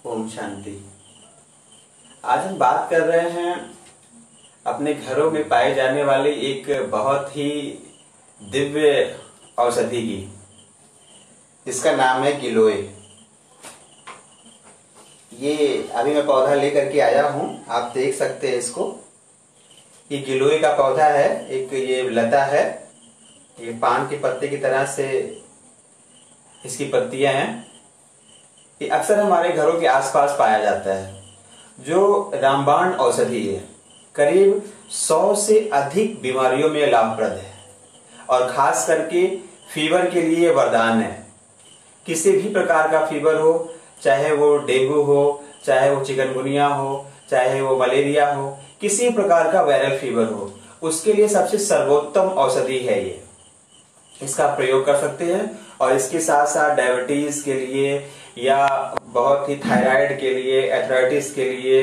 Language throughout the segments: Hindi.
ओम शांति। आज हम बात कर रहे हैं अपने घरों में पाए जाने वाली एक बहुत ही दिव्य औषधि की, जिसका नाम है गिलोय। ये अभी मैं पौधा लेकर के आया हूँ, आप देख सकते हैं इसको। ये गिलोय का पौधा है, एक ये लता है, ये पान के पत्ते की तरह से इसकी पत्तियां हैं। ये अक्सर हमारे घरों के आसपास पाया जाता है, जो रामबाण औषधि है। करीब 100 से अधिक बीमारियों में लाभप्रद है और खास करके फीवर के लिए वरदान है। किसी भी प्रकार का फीवर हो, चाहे वो डेंगू हो, चाहे वो चिकनगुनिया हो, चाहे वो मलेरिया हो, किसी प्रकार का वायरल फीवर हो, उसके लिए सबसे सर्वोत्तम औषधि है ये। इसका प्रयोग कर सकते हैं और इसके साथ साथ डायबिटीज के लिए या बहुत ही थायराइड के लिए, एथराइटिस के लिए,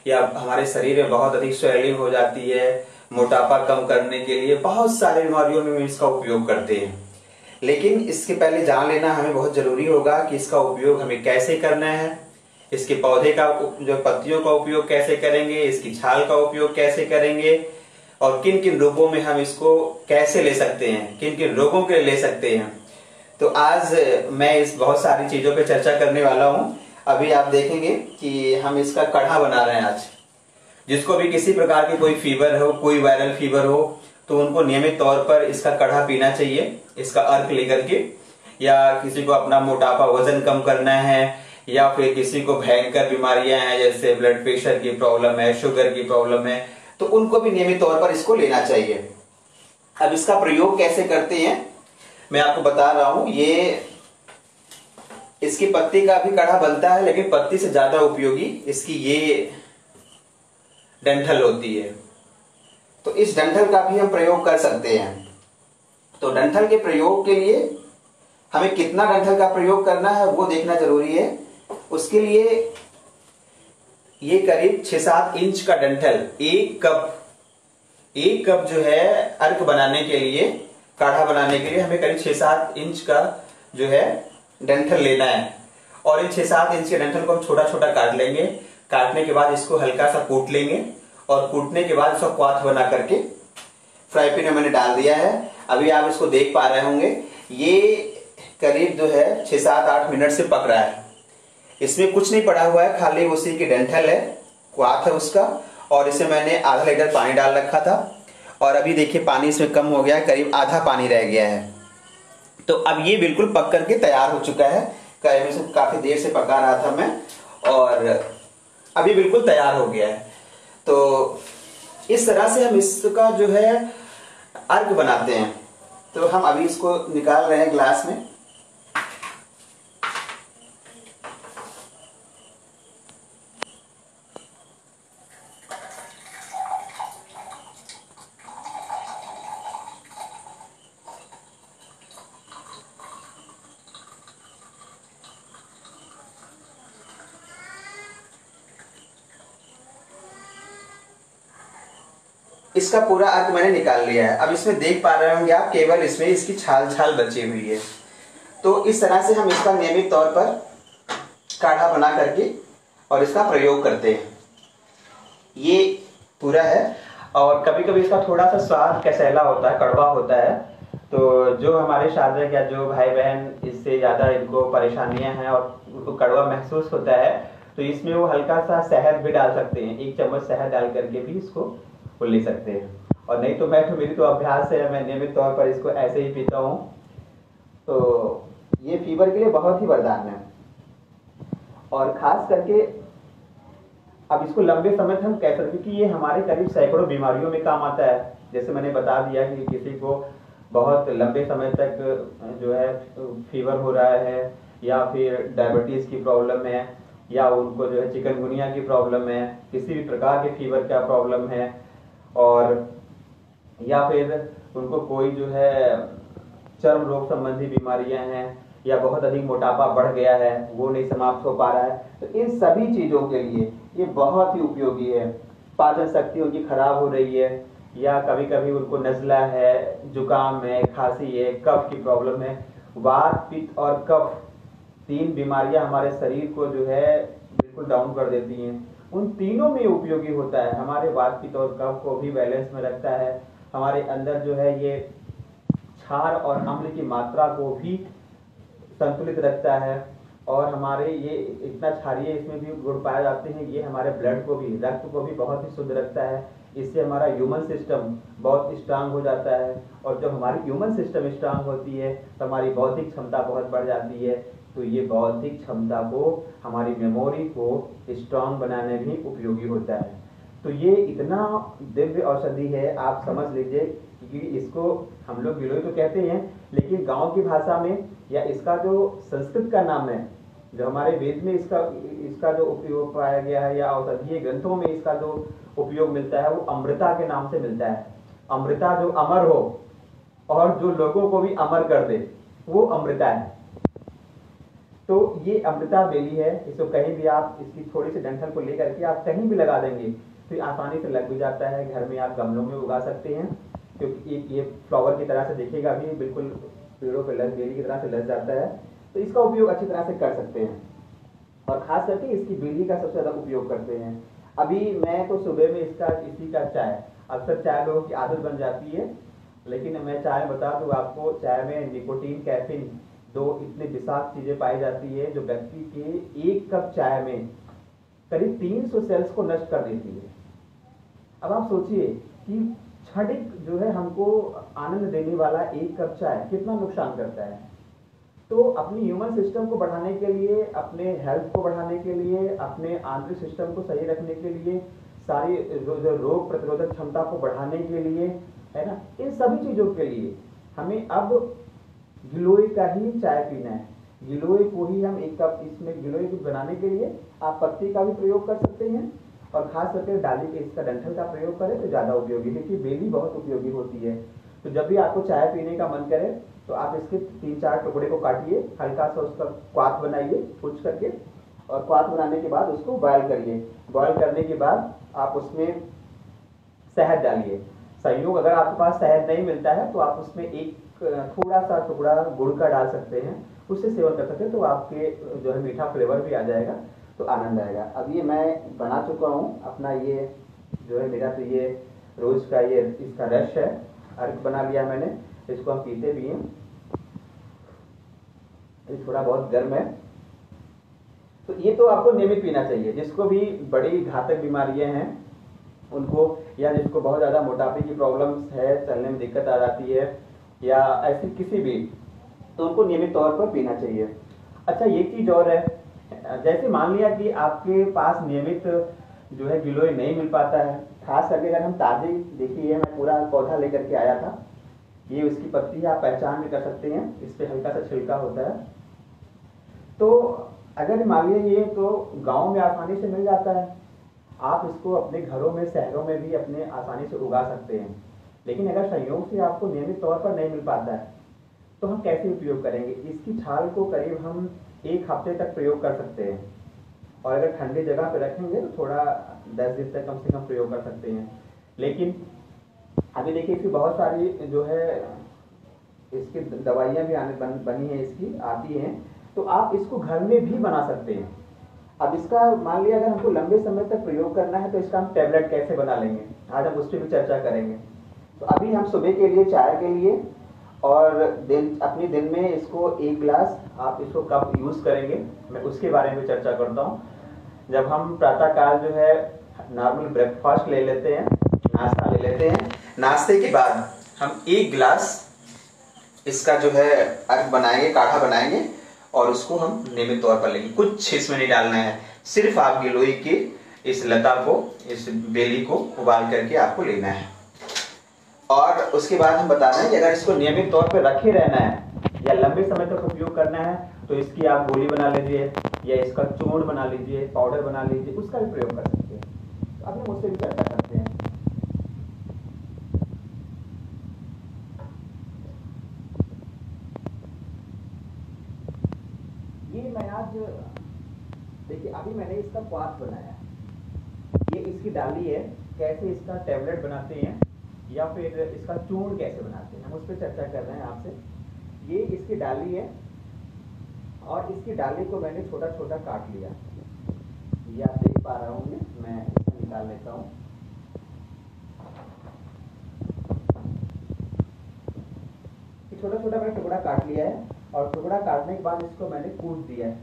या हमारे शरीर में बहुत अधिक स्वेलिंग हो जाती है, मोटापा कम करने के लिए बहुत सारी बीमारियों में इसका उपयोग करते हैं। लेकिन इसके पहले जान लेना हमें बहुत जरूरी होगा कि इसका उपयोग हमें कैसे करना है, इसके पौधे का जो पत्तियों का उपयोग कैसे करेंगे, इसकी छाल का उपयोग कैसे करेंगे और किन किन रूपों में हम इसको कैसे ले सकते हैं, किन किन रोगों के लिए ले सकते हैं। तो आज मैं इस बहुत सारी चीजों पे चर्चा करने वाला हूँ। अभी आप देखेंगे कि हम इसका काढ़ा बना रहे हैं आज। जिसको भी किसी प्रकार की कोई फीवर हो, कोई वायरल फीवर हो, तो उनको नियमित तौर पर इसका काढ़ा पीना चाहिए, इसका अर्क लेकर के। या किसी को अपना मोटापा, वजन कम करना है, या फिर किसी को भयंकर बीमारियां हैं जैसे ब्लड प्रेशर की प्रॉब्लम है, शुगर की प्रॉब्लम है, तो उनको भी नियमित तौर पर इसको लेना चाहिए। अब इसका प्रयोग कैसे करते हैं मैं आपको बता रहा हूं। ये इसकी पत्ती का भी काढ़ा बनता है, लेकिन पत्ती से ज्यादा उपयोगी इसकी ये डंठल होती है। तो इस डंठल का भी हम प्रयोग कर सकते हैं। तो डंठल के प्रयोग के लिए हमें कितना डंठल का प्रयोग करना है वो देखना जरूरी है। उसके लिए ये करीब 6-7 इंच का डंठल, एक कप जो है अर्क बनाने के लिए, काढ़ा बनाने के लिए हमें करीब 6-7 इंच का जो है डंठल लेना है। और इन 6-7 इंच के डंठल को हम छोटा छोटा काट लेंगे। काटने के बाद इसको हल्का सा कूट लेंगे और कूटने के बाद इसका क्वाथ बना करके फ्राई पैन में मैंने डाल दिया है। अभी आप इसको देख पा रहे होंगे, ये करीब जो है 6-7-8 मिनट से पक रहा है। इसमें कुछ नहीं पड़ा हुआ है, खाली उसी की डंठल है, क्वाथ है उसका। और इसे मैंने आधा लीटर पानी डाल रखा था और अभी देखिए पानी इसमें कम हो गया है, करीब आधा पानी रह गया है। तो अब ये बिल्कुल पक करके तैयार हो चुका है। काफी देर से पका रहा था मैं और अभी बिल्कुल तैयार हो गया है। तो इस तरह से हम इसका जो है अर्क बनाते हैं। तो हम अभी इसको निकाल रहे हैं ग्लास में। इसका पूरा अर्क मैंने निकाल लिया है। अब इसमें देख पा रहे होंगे आप, केवल इसमें इसकी छाल बची हुई है। तो इस तरह से हम इसका नियमित तौर पर काढ़ा बना करके और इसका प्रयोग करते हैं। ये पूरा है। और कभी कभी इसका थोड़ा सा स्वाद कसैला होता है, कड़वा होता है। तो जो हमारे शादी या जो भाई बहन इससे ज्यादा इनको परेशानियां हैं और उनको कड़वा महसूस होता है, तो इसमें वो हल्का सा शहद भी डाल सकते हैं। 1 चम्मच शहद डाल करके भी इसको वो ले सकते हैं। और नहीं तो मेरी तो अभ्यास है, मैं नियमित तौर पर इसको ऐसे ही पीता हूँ। तो ये फीवर के लिए बहुत ही वरदान है। और खास करके अब इसको लंबे समय तक हम कह सकते हैं कि ये हमारे करीब सैकड़ों बीमारियों में काम आता है। जैसे मैंने बता दिया कि किसी को बहुत लंबे समय तक जो है फीवर हो रहा है, या फिर डायबिटीज की प्रॉब्लम है, या उनको जो है चिकनगुनिया की प्रॉब्लम है, किसी भी प्रकार के फीवर का प्रॉब्लम है, और या फिर उनको कोई जो है चर्म रोग संबंधी बीमारियां हैं, या बहुत अधिक मोटापा बढ़ गया है, वो नहीं समाप्त हो पा रहा है, तो इन सभी चीजों के लिए ये बहुत ही उपयोगी है। पाचन शक्ति उनकी खराब हो रही है, या कभी कभी उनको नज़ला है, जुकाम है, खांसी है, कफ की प्रॉब्लम है। वात, पित्त और कफ 3 बीमारियां हमारे शरीर को जो है बिल्कुल डाउन कर देती हैं। उन तीनों में उपयोगी होता है। हमारे वात पित्त और कफ को भी बैलेंस में रखता है। हमारे अंदर जो है ये क्षार और अम्ल की मात्रा को भी संतुलित रखता है। और हमारे ये इतना क्षारीय इसमें भी गुण पाए जाते हैं, ये हमारे ब्लड को भी, रक्त को भी बहुत ही शुद्ध रखता है। इससे हमारा ह्यूमन सिस्टम बहुत स्ट्रांग हो जाता है। और जब हमारी ह्यूमन सिस्टम स्ट्रांग होती है तो हमारी बौद्धिक क्षमता बहुत बढ़ जाती है। तो ये बौद्धिक क्षमता को, हमारी मेमोरी को स्ट्रांग बनाने में उपयोगी होता है। तो ये इतना दिव्य औषधि है, आप समझ लीजिए कि इसको हम लोग गिलोय तो कहते हैं, लेकिन गांव की भाषा में या इसका जो संस्कृत का नाम है, जो हमारे वेद में इसका जो उपयोग पाया गया है या औषधीय ग्रंथों में इसका जो उपयोग मिलता है, वो अमृता के नाम से मिलता है। अमृता जो अमर हो और जो लोगों को भी अमर कर दे, वो अमृता है। तो ये अमृता बेली है। इसको कहीं भी आप इसकी थोड़ी सी डंठल को लेकर के आप कहीं भी लगा देंगे तो आसानी से लग भी जाता है। घर में आप गमलों में उगा सकते हैं, क्योंकि ये फ्लावर की तरह से दिखेगा भी, बिल्कुल पेड़ों पे बेली की तरह से लग जाता है। तो इसका उपयोग अच्छी तरह से कर सकते हैं। और खास करके इसकी बेली का सबसे ज्यादा उपयोग करते हैं। अभी मैं तो सुबह में इसी का चाय, अक्सर चाय लोगों की आदत बन जाती है, लेकिन मैं चाय बता दूं आपको, चाय में निकोटीन, कैफीन, दो इतने विषाक्त चीजें पाई जाती है जो व्यक्ति के एक कप चाय में करीब 300 सेल्स को नष्ट कर देती है। अब आप सोचिए कि क्षणिक जो है हमको आनंद देने वाला एक कप चाय कितना नुकसान करता है। तो अपनी ह्यूमन सिस्टम को बढ़ाने के लिए, अपने हेल्थ को बढ़ाने के लिए, अपने आंतरिक सिस्टम को सही रखने के लिए, सारी जो रोग प्रतिरोधक क्षमता को बढ़ाने के लिए, है ना, इन सभी चीजों के लिए हमें अब गिलोय का ही चाय पीना है। गिलोय को ही हम एक कप, इसमें गिलोय को बनाने के लिए आप पत्ती का भी प्रयोग कर सकते हैं, और खास करके डाली के इसका डंठल का प्रयोग करें तो ज्यादा उपयोगी है, क्योंकि बेली बहुत उपयोगी होती है। तो जब भी आपको चाय पीने का मन करे तो आप इसके 3-4 टुकड़े को काटिए, हल्का सा उसका क्वाथ बनाइए कुच करके, और क्वाथ बनाने के बाद उसको बॉयल करिए। बॉयल करने के बाद आप उसमें शहद डालिए। संयोग अगर आपके पास शहद नहीं मिलता है तो आप उसमें एक थोड़ा सा टुकड़ा गुड़ का डाल सकते हैं, उससे सेवन कर सकते हैं। तो आपके जो है मीठा फ्लेवर भी आ जाएगा, तो आनंद आएगा। अब ये मैं बना चुका हूँ अपना, ये जो है मेरा, तो ये रोज का ये इसका रस है, अर्क बना लिया मैंने। इसको हम पीते भी हैं। ये थोड़ा बहुत गर्म है, तो ये तो आपको नियमित पीना चाहिए। जिसको भी बड़ी घातक बीमारियां हैं उनको, या जिसको बहुत ज्यादा मोटापे की प्रॉब्लम्स है, चलने में दिक्कत आ जाती है, या ऐसी किसी भी, तो उनको नियमित तौर पर पीना चाहिए। अच्छा, ये चीज और है, जैसे मान लिया कि आपके पास नियमित जो है गिलोय नहीं मिल पाता है, खास करके अगर हम ताजे, देखिए मैं पूरा पौधा लेकर के आया था, ये उसकी पत्ती है, आप पहचान भी कर सकते हैं, इस पे हल्का सा छिलका होता है। तो अगर मान लिया ये तो गांव में आसानी से मिल जाता है, आप इसको अपने घरों में, शहरों में भी अपने आसानी से उगा सकते हैं। लेकिन अगर संयोग से आपको नियमित तौर पर नहीं मिल पाता है तो हम कैसे उपयोग करेंगे? इसकी छाल को करीब हम 1 हफ्ते तक प्रयोग कर सकते हैं, और अगर ठंडी जगह पे रखेंगे तो थोड़ा 10 दिन तक कम से कम प्रयोग कर सकते हैं। लेकिन अभी देखिए इसकी बहुत सारी जो है इसकी दवाइयाँ भी बनी है, इसकी आती हैं, तो आप इसको घर में भी बना सकते हैं। अब इसका मान लिया अगर हमको लंबे समय तक प्रयोग करना है तो इसका हम टैबलेट कैसे बना लेंगे, आज हम उस पर भी चर्चा करेंगे। तो अभी हम सुबह के लिए, चाय के लिए, और अपने दिन में इसको 1 गिलास आप इसको कब यूज करेंगे, मैं उसके बारे में चर्चा करता हूँ। जब हम प्रातः काल जो है नॉर्मल ब्रेकफास्ट ले लेते हैं, नाश्ता ले लेते हैं, नाश्ते के बाद हम 1 गिलास इसका जो है अर्क बनाएंगे, काढ़ा बनाएंगे, और उसको हम नियमित तौर पर लेंगे। कुछ इसमें नहीं डालना है, सिर्फ आप गिलोय की इस लता को, इस बेली को उबाल करके आपको लेना है। और उसके बाद हम बता रहे हैं कि अगर इसको नियमित तौर पर रखे रहना है या लंबे समय तक उपयोग करना है तो इसकी आप गोली बना लीजिए, या इसका चूर्ण बना लीजिए, पाउडर बना लीजिए, उसका भी प्रयोग कर सकते हैं। अब हम उससे भी चर्चा करते हैं। ये मैं आज देखिए, अभी मैंने इसका क्वाथ बनाया, ये इसकी डाली है, कैसे इसका टैबलेट बनाते हैं या फिर इसका चूर्ण कैसे बनाते हैं, हम उस पर चर्चा कर रहे हैं आपसे। ये इसकी डाली है, और इसकी डाली को मैंने छोटा छोटा काट लिया, ये आप देख पा रहे होंगे, मैं इसे निकाल लेता हूँ। छोटा छोटा मैंने टुकड़ा काट लिया है और टुकड़ा काटने के बाद इसको मैंने कूट दिया है।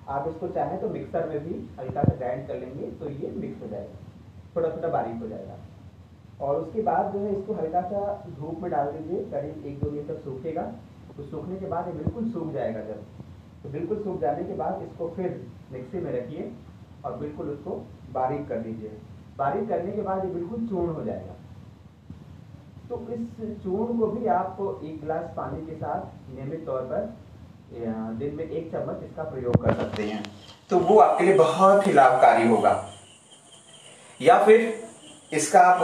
आप इसको चाहें तो मिक्सर में भी हल्का सा ग्राइंड कर लेंगे तो ये मिक्स हो जाएगा, छोटा छोटा बारीक हो जाएगा। और उसके बाद जो है इसको हल्का सा धूप में डाल दीजिए, करीब 1-2 मिनट तक सूखेगा। तो सूखने के बाद ये बिल्कुल सूख जाएगा। जब तो बिल्कुल सूख जाने के बाद इसको फिर मिक्सी में रखिए और बिल्कुल उसको बारीक कर दीजिए। बारीक करने के बाद ये बिल्कुल चूर्ण हो जाएगा। तो इस चूर्ण को भी आप 1 गिलास पानी के साथ नियमित तौर पर दिन में 1 चम्मच इसका प्रयोग कर सकते हैं, तो वो आपके लिए बहुत ही लाभकारी होगा। या फिर इसका आप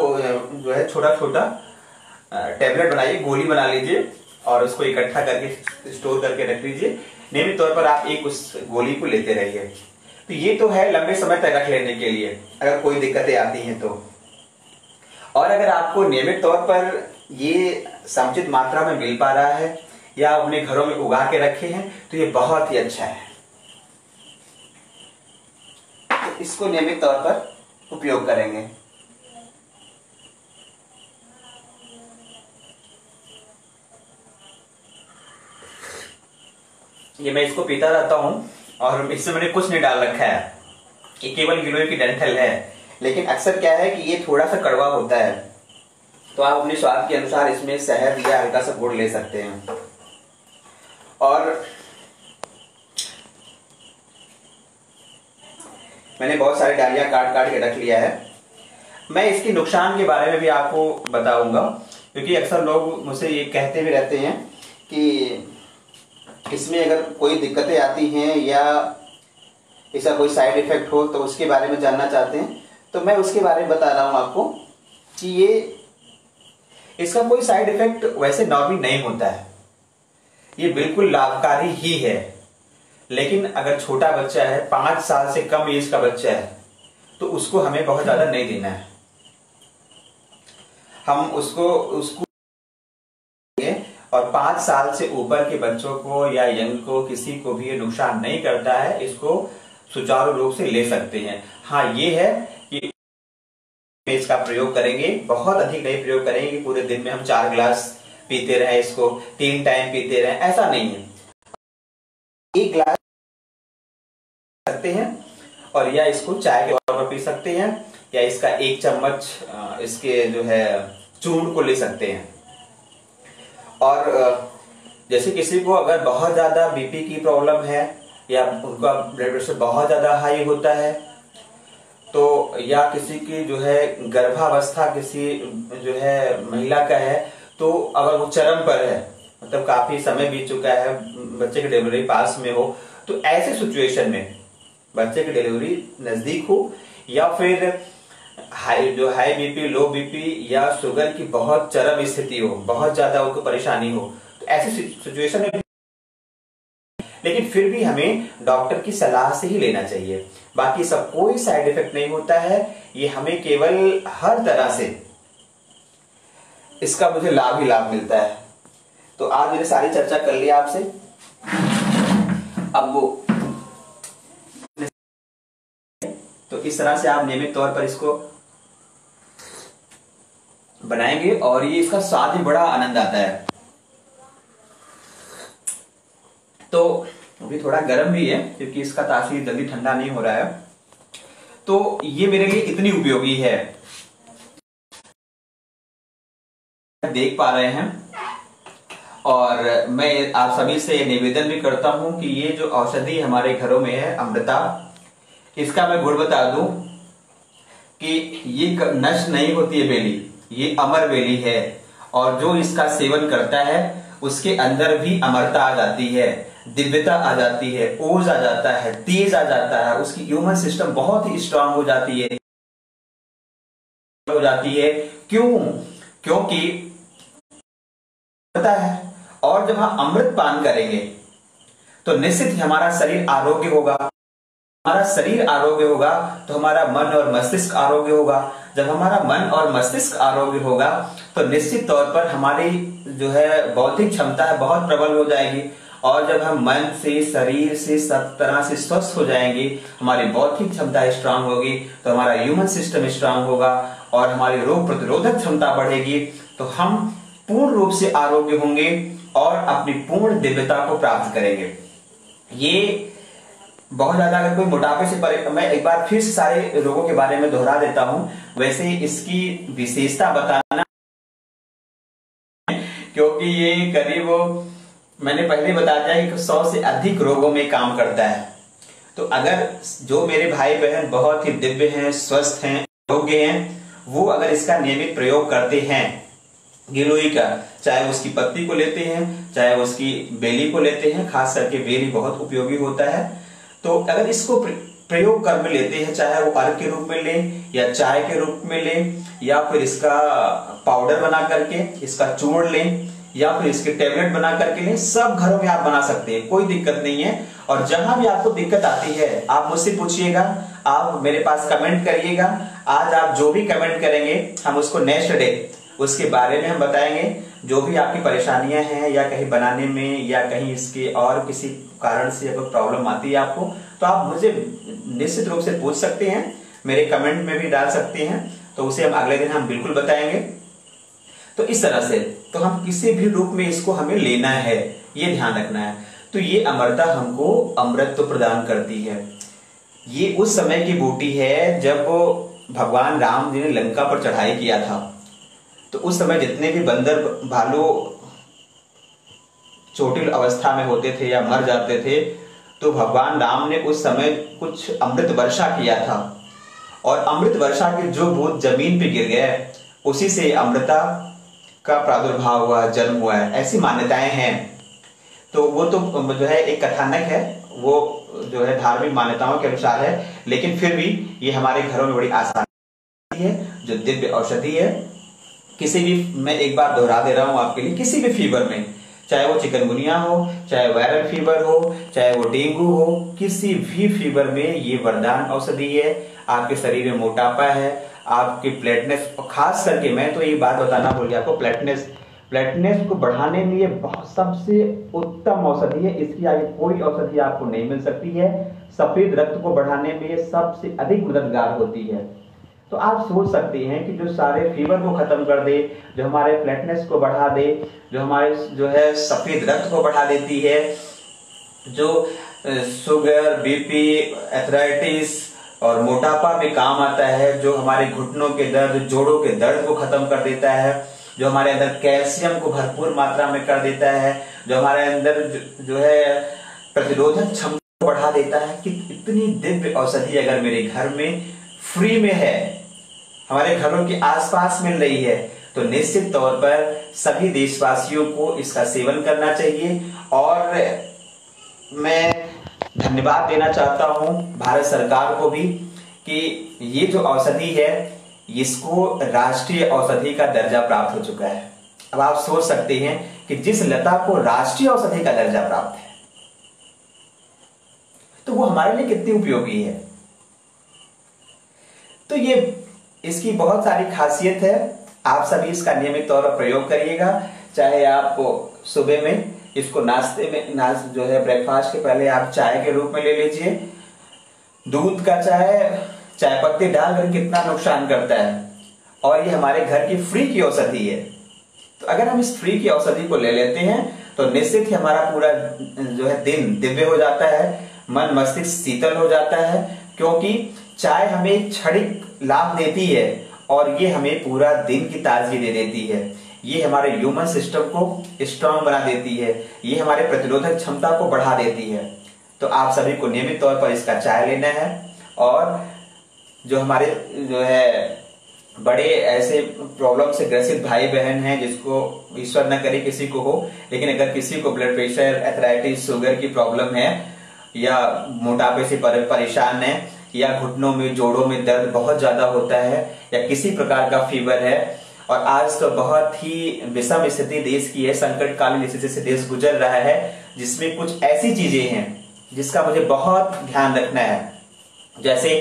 जो है छोटा छोटा टैबलेट बनाइए, गोली बना लीजिए और उसको इकट्ठा करके स्टोर करके रख लीजिए। नियमित तौर पर आप एक उस गोली को लेते रहिए। तो ये तो है लंबे समय तक रख लेने के लिए अगर कोई दिक्कतें आती हैं तो। और अगर आपको नियमित तौर पर ये समुचित मात्रा में मिल पा रहा है या अपने घरों में उगा के रखे हैं तो ये बहुत ही अच्छा है। तो इसको नियमित तौर पर उपयोग करेंगे। ये मैं इसको पीता रहता हूं और इसमें मैंने कुछ नहीं डाल रखा है, ये केवल गिलोय की डंठल है। लेकिन अक्सर क्या है कि ये थोड़ा सा कड़वा होता है, तो आप अपने स्वाद के अनुसार इसमें शहद या हल्का सा गुड़ ले सकते हैं। और मैंने बहुत सारी डालियां काट काट के रख लिया है। मैं इसके नुकसान के बारे में भी आपको बताऊंगा, क्योंकि अक्सर लोग मुझसे ये कहते भी रहते हैं कि इसमें अगर कोई दिक्कतें आती हैं या इसका कोई साइड इफेक्ट हो तो उसके बारे में जानना चाहते हैं। तो मैं उसके बारे में बता रहा हूं आपको कि ये इसका कोई साइड इफेक्ट वैसे नॉर्मली नहीं होता है, ये बिल्कुल लाभकारी ही है। लेकिन अगर छोटा बच्चा है, 5 साल से कम एज का बच्चा है, तो उसको हमें बहुत ज्यादा नहीं देना है। हम उसको और 5 साल से ऊपर के बच्चों को या यंग को किसी को भी ये नुकसान नहीं करता है, इसको सुचारू रूप से ले सकते हैं। हाँ, ये है कि इसका प्रयोग करेंगे, बहुत अधिक नहीं प्रयोग करेंगे कि पूरे दिन में हम 4 गिलास पीते रहे, इसको 3 टाइम पीते रहे, ऐसा नहीं है। 1 गिलास सकते हैं और या इसको चाय के तौर पर पी सकते हैं या इसका 1 चम्मच इसके जो है चूर्ण को ले सकते हैं। और जैसे किसी को अगर बहुत ज्यादा बीपी की प्रॉब्लम है या उनका ब्लड प्रेशर बहुत ज्यादा हाई होता है, तो या किसी की जो है गर्भावस्था किसी जो है महिला का है, तो अगर वो चरम पर है, मतलब काफी समय बीत चुका है, बच्चे की डिलीवरी पास में हो, तो ऐसे सिचुएशन में बच्चे की डिलीवरी नजदीक हो या फिर हाई बीपी, लो बीपी या शुगर की बहुत चरम स्थिति हो, बहुत ज्यादा उनको परेशानी हो, तो ऐसी सिचुएशन में लेकिन फिर भी हमें डॉक्टर की सलाह से ही लेना चाहिए। बाकी सब कोई साइड इफेक्ट नहीं होता है, ये हमें केवल हर तरह से इसका मुझे लाभ ही लाभ मिलता है। तो आज मैंने सारी चर्चा कर ली आपसे। अब वो तो इस तरह से आप नियमित तौर पर इसको बनाएंगे और ये इसका स्वाद ही बड़ा आनंद आता है। तो अभी थोड़ा गर्म भी है क्योंकि इसका तासीर जल्दी ठंडा नहीं हो रहा है, तो ये मेरे लिए इतनी उपयोगी है, देख पा रहे हैं। और मैं आप सभी से निवेदन भी करता हूं कि ये जो औषधि हमारे घरों में है अमृता, इसका मैं गुण बता दूं कि ये नष्ट नहीं होती है बेली, ये अमर बेली है। और जो इसका सेवन करता है उसके अंदर भी अमरता आ जाती है, दिव्यता आ जाती है, ओज आ जाता है, तेज आ जाता है, उसकी ह्यूमन सिस्टम बहुत ही स्ट्रांग हो जाती है। क्यों? क्योंकि पता है। और जब हम अमृत पान करेंगे तो निश्चित ही हमारा शरीर आरोग्य होगा। हमारा शरीर आरोग्य होगा तो हमारा मन और मस्तिष्क आरोग्य होगा। जब हमारा मन और मस्तिष्क आरोग्य होगा तो निश्चित तौर पर हमारी जो है बौद्धिक क्षमता है बहुत प्रबल हो जाएगी और जब हम मन से, शरीर से, सब तरह से स्वस्थ हो जाएंगे, हमारी बौद्धिक क्षमता स्ट्रांग होगी, तो हमारा ह्यूमन सिस्टम स्ट्रांग होगा और हमारी रोग प्रतिरोधक क्षमता बढ़ेगी, तो हम पूर्ण रूप से आरोग्य होंगे और अपनी पूर्ण दिव्यता को प्राप्त करेंगे। ये बहुत ज्यादा, अगर कोई मोटापे से मैं एक बार फिर से सारे रोगों के बारे में दोहरा देता हूं, वैसे इसकी विशेषता बताना, क्योंकि ये करीब मैंने पहले बता दिया कि 100 से अधिक रोगों में काम करता है। तो अगर जो मेरे भाई बहन बहुत ही दिव्य हैं, स्वस्थ हैं, आरोग्य हैं, वो अगर इसका नियमित प्रयोग करते हैं, गिलोय का, चाहे उसकी पत्ती को लेते हैं, चाहे उसकी बेली को लेते हैं, खास करके बेली बहुत उपयोगी होता है, तो अगर इसको प्रयोग कर में लेते हैं, चाहे वो अर्घ के रूप में लें या चाय के रूप में लें या फिर इसका पाउडर बना करके इसका चूर्ण लें या फिर इसके टैबलेट बना करके लें, सब घरों में आप बना सकते हैं, कोई दिक्कत नहीं है। और जहां भी आपको दिक्कत आती है आप मुझसे पूछिएगा, आप मेरे पास कमेंट करिएगा। आज आप जो भी कमेंट करेंगे हम उसको नेक्स्ट डे उसके बारे में हम बताएंगे। जो भी आपकी परेशानियां हैं या कहीं बनाने में या कहीं इसके और किसी कारण से अगर प्रॉब्लम आती है आपको, तो आप मुझे निश्चित रूप से पूछ सकते हैं, मेरे कमेंट में भी डाल सकते हैं, तो उसे हम अगले दिन हम बिल्कुल बताएंगे। तो इस तरह से तो हम किसी भी रूप में इसको हमें लेना है, ये ध्यान रखना है। तो ये अमरता हमको अमृत प्रदान करती है। ये उस समय की बूटी है जब भगवान राम जी ने लंका पर चढ़ाई किया था, तो उस समय जितने भी बंदर भालू चोटिल अवस्था में होते थे या मर जाते थे, तो भगवान राम ने उस समय कुछ अमृत वर्षा किया था और अमृत वर्षा के जो बूंद जमीन पे गिर गए, उसी से अमृता का प्रादुर्भाव हुआ, जन्म हुआ है, ऐसी मान्यताएं हैं। तो वो तो जो है एक कथानक है, वो जो है धार्मिक मान्यताओं के अनुसार है, लेकिन फिर भी ये हमारे घरों में बड़ी आसानी है, जो दिव्य औषधि है। किसी भी, मैं एक बार दोहरा दे रहा हूं आपके लिए, किसी भी फीवर में, चाहे वो चिकनगुनिया हो, चाहे वायरल फीवर हो, चाहे वो डेंगू हो, किसी भी फीवर में ये वरदान औषधि है। आपके शरीर में मोटापा है, आपके प्लेटनेस, खास करके मैं तो ये बात बताना भूल गया आपको, प्लेटनेस को बढ़ाने में ये बहुत सबसे उत्तम औषधि है। इसकी आगे कोई औषधि आपको नहीं मिल सकती है। सफेद रक्त को बढ़ाने में ये सबसे अधिक मददगार होती है। तो आप सोच सकते हैं कि जो सारे फीवर को खत्म कर दे, जो हमारे प्लेटनेस को बढ़ा दे, जो हमारे जो है सफेद रक्त को बढ़ा देती है, जो शुगर, बीपी, एथराइटिस और मोटापा में काम आता है, जो हमारे घुटनों के दर्द, जोड़ों के दर्द को खत्म कर देता है, जो हमारे अंदर कैल्शियम को भरपूर मात्रा में कर देता है, जो हमारे अंदर जो है प्रतिरोधक क्षमता को बढ़ा देता है, कि इतनी दिव्य औषधि अगर मेरे घर में फ्री में है, हमारे घरों के आसपास मिल रही है, तो निश्चित तौर पर सभी देशवासियों को इसका सेवन करना चाहिए। और मैं धन्यवाद देना चाहता हूं भारत सरकार को भी कि ये जो औषधि है इसको राष्ट्रीय औषधि का दर्जा प्राप्त हो चुका है। अब आप सोच सकते हैं कि जिस लता को राष्ट्रीय औषधि का दर्जा प्राप्त है, तो वो हमारे लिए कितनी उपयोगी है। तो ये इसकी बहुत सारी खासियत है। आप सभी इसका नियमित तौर पर प्रयोग करिएगा, चाहे आप सुबह में इसको नाश्ते में जो है ब्रेकफास्ट के पहले आप चाय के रूप में ले लीजिए। दूध का चाय पत्ती डालकर कितना नुकसान करता है, और ये हमारे घर की फ्री की औषधि है। तो अगर हम इस फ्री की औषधि को ले लेते हैं तो निश्चित ही हमारा पूरा जो है दिन दिव्य हो जाता है, मन मस्तिष्क शीतल हो जाता है, क्योंकि चाय हमें एक क्षणिक लाभ देती है और ये हमें पूरा दिन की ताजगी दे देती है। ये हमारे ह्यूमन सिस्टम को स्ट्रांग बना देती है, ये हमारे प्रतिरोधक क्षमता को बढ़ा देती है। तो आप सभी को नियमित तौर पर इसका चाय लेना है। और जो हमारे जो है बड़े ऐसे प्रॉब्लम से ग्रसित भाई बहन हैं, जिसको ईश्वर न करे किसी को हो, लेकिन अगर किसी को ब्लड प्रेशर, एथराइटिस, शुगर की प्रॉब्लम है, या मोटापे से परेशान है, या घुटनों में, जोड़ों में दर्द बहुत ज्यादा होता है, या किसी प्रकार का फीवर है, और आज तो बहुत ही विषम स्थिति देश की है, संकटकालीन स्थिति से देश गुजर रहा है, जिसमें कुछ ऐसी चीजें हैं जिसका मुझे बहुत ध्यान रखना है। जैसे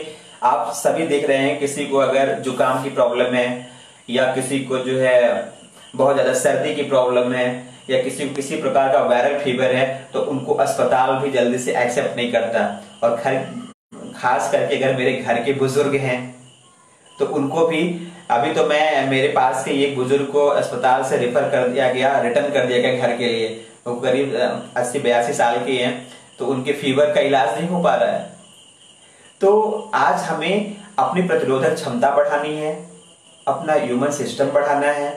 आप सभी देख रहे हैं, किसी को अगर जुकाम की प्रॉब्लम है, या किसी को जो है बहुत ज्यादा सर्दी की प्रॉब्लम है, या किसी को किसी प्रकार का वायरल फीवर है तो उनको अस्पताल भी जल्दी से एक्सेप्ट नहीं करता। और खास करके अगर मेरे घर के बुजुर्ग हैं तो उनको भी, अभी तो मेरे पास के एक बुजुर्ग को अस्पताल से रिफर कर दिया गया, रिटर्न कर दिया गया घर के लिए। वो करीब 80-82 साल के हैं, तो उनके फीवर का इलाज नहीं हो पा रहा है। तो आज हमें अपनी प्रतिरोधक क्षमता बढ़ानी है, अपना ह्यूमन सिस्टम बढ़ाना है,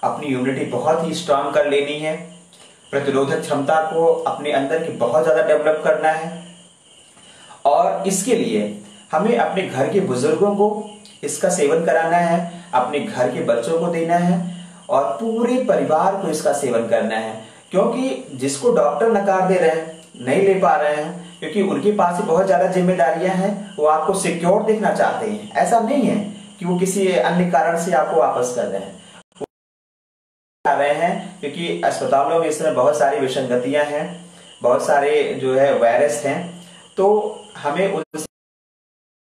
अपनी इम्यूनिटी बहुत ही स्ट्रांग कर लेनी है, प्रतिरोधक क्षमता को अपने अंदर की बहुत ज्यादा डेवलप करना है। और इसके लिए हमें अपने घर के बुजुर्गों को इसका सेवन कराना है, अपने घर के बच्चों को देना है और पूरे परिवार को इसका सेवन करना है। क्योंकि जिसको डॉक्टर नकार दे रहे हैं, नहीं ले पा रहे हैं, क्योंकि उनके पास ही बहुत ज्यादा जिम्मेदारियां हैं, वो आपको सिक्योर देखना चाहते हैं। ऐसा नहीं है कि वो किसी अन्य कारण से आपको वापस कर रहे हैं, क्योंकि अस्पतालों में इस समय बहुत सारी विसंगतियां हैं, बहुत सारे जो है वायरस हैं, तो हमें उनसे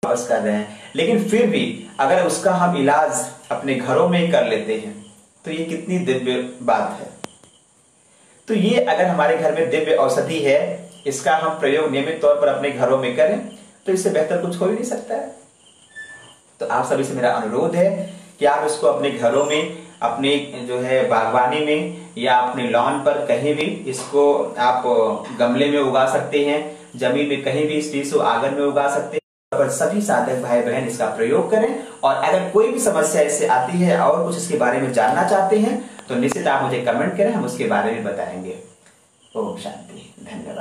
वापस कर रहे हैं। लेकिन फिर भी अगर उसका हम इलाज अपने घरों में कर लेते हैं तो ये कितनी दिव्य बात है। तो ये अगर हमारे घर में दिव्य औषधि है, इसका हम प्रयोग नियमित तौर पर अपने घरों में करें तो इससे बेहतर कुछ हो ही नहीं सकता है। तो आप सभी से मेरा अनुरोध है कि आप इसको अपने घरों में, अपने जो है बागवानी में या अपने लॉन पर कहीं भी इसको आप गमले में उगा सकते हैं, जमीन में कहीं भी इस चीज को आंगन में उगा सकते हैं। पर सभी साधक भाई बहन इसका प्रयोग करें। और अगर कोई भी समस्या इससे आती है और कुछ इसके बारे में जानना चाहते हैं तो निश्चित आप मुझे कमेंट करें, हम उसके बारे में बताएंगे। ओम शांति, धन्यवाद।